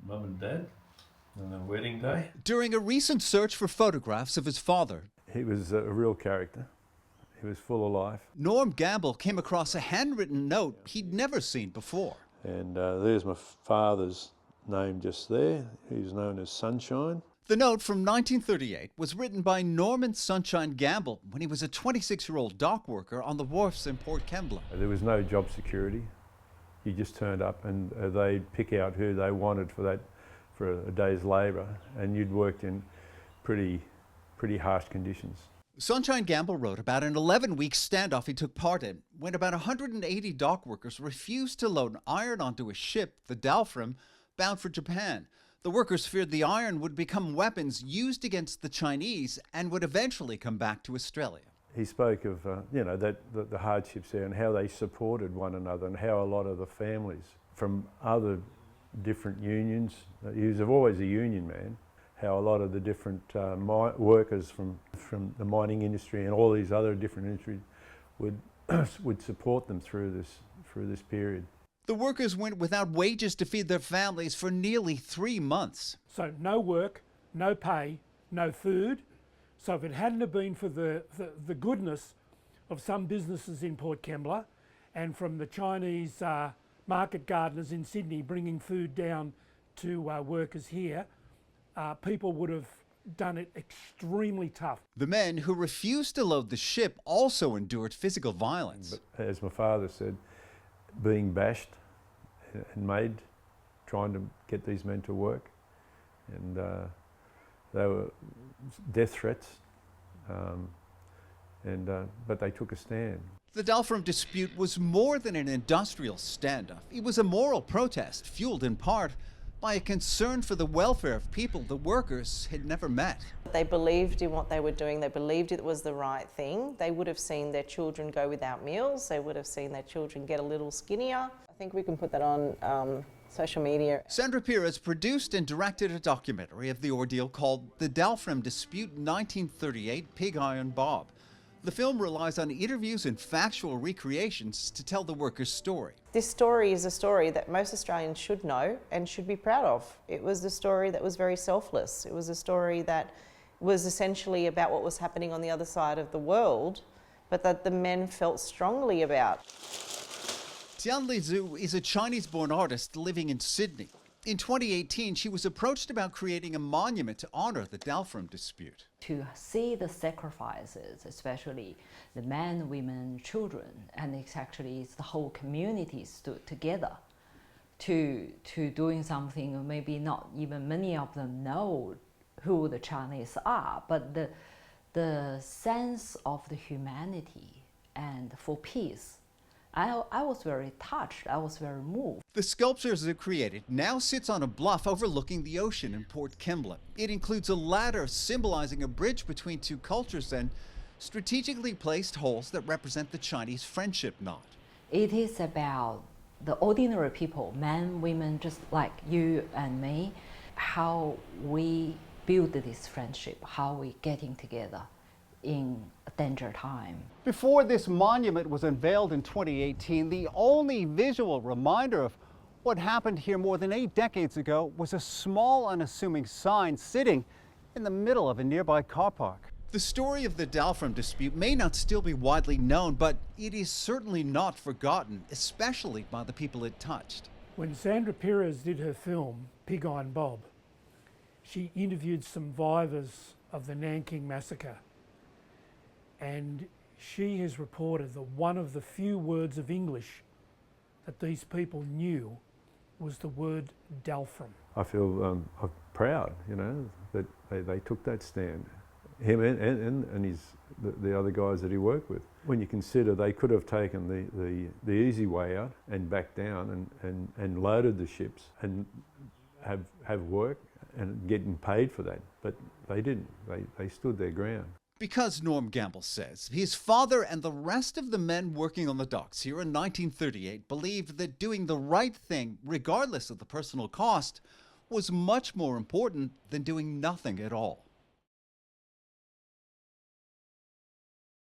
Mum and Dad on their wedding day. During a recent search for photographs of his father, He was a real character. He was full of life. Norm Gamble came across a handwritten note he'd never seen before. And there's my father's name just there. He was known as Sunshine. The note from 1938 was written by Norman Sunshine Gamble when he was a 26-year-old dock worker on the wharfs in Port Kembla. There was no job security. You just turned up and they'd pick out who they wanted for a day's labour, and you'd worked in pretty harsh conditions. Sunshine Gamble wrote about an 11-week standoff he took part in when about 180 dock workers refused to load iron onto a ship, the Dalfram, bound for Japan. The workers feared the iron would become weapons used against the Chinese and would eventually come back to Australia. He spoke of the hardships there and how they supported one another, and how a lot of the families from other different unions, he was always a union man, how a lot of the different workers from the mining industry and all these other different industries would support them through this period. The workers went without wages to feed their families for nearly 3 months. So no work, no pay, no food. So if it hadn't have been for the goodness of some businesses in Port Kembla and from the Chinese market gardeners in Sydney bringing food down to workers here, people would have done it extremely tough. The men who refused to load the ship also endured physical violence. But as my father said, being bashed and made, trying to get these men to work, and they were death threats, but they took a stand. The Dalfram dispute was more than an industrial standoff. It was a moral protest fueled in part by a concern for the welfare of people the workers had never met. They believed in what they were doing. They believed it was the right thing. They would have seen their children go without meals. They would have seen their children get a little skinnier. I think we can put that on social media. Sandra Pires produced and directed a documentary of the ordeal called The Dalfram Dispute 1938 Pig Iron Bob. The film relies on interviews and factual recreations to tell the workers' story. This story is a story that most Australians should know and should be proud of. It was a story that was very selfless. It was a story that was essentially about what was happening on the other side of the world, but that the men felt strongly about. Tian Li Zhu is a Chinese-born artist living in Sydney. In 2018, she was approached about creating a monument to honor the Dalfram dispute. To see the sacrifices, especially the men, women, children, and it's the whole community stood together to doing something maybe not even many of them know who the Chinese are, but the sense of the humanity and for peace. I was very touched, I was very moved. The sculptures it created now sits on a bluff overlooking the ocean in Port Kembla. It includes a ladder symbolizing a bridge between two cultures and strategically placed holes that represent the Chinese friendship knot. It is about the ordinary people, men, women, just like you and me, how we build this friendship, how we getting together in a danger time. Before this monument was unveiled in 2018, the only visual reminder of what happened here more than 8 decades ago was a small, unassuming sign sitting in the middle of a nearby car park. The story of the Dalfram dispute may not still be widely known, but it is certainly not forgotten, especially by the people it touched. When Sandra Pires did her film, Pig Iron Bob, she interviewed some survivors of the Nanking massacre. And she has reported that one of the few words of English that these people knew was the word Dalfram. I feel proud, that they took that stand. Him and the other guys that he worked with. When you consider they could have taken the easy way out and backed down and loaded the ships and have work and getting paid for that, but they didn't. They stood their ground. Because, Norm Gamble says, his father and the rest of the men working on the docks here in 1938 believed that doing the right thing, regardless of the personal cost, was much more important than doing nothing at all.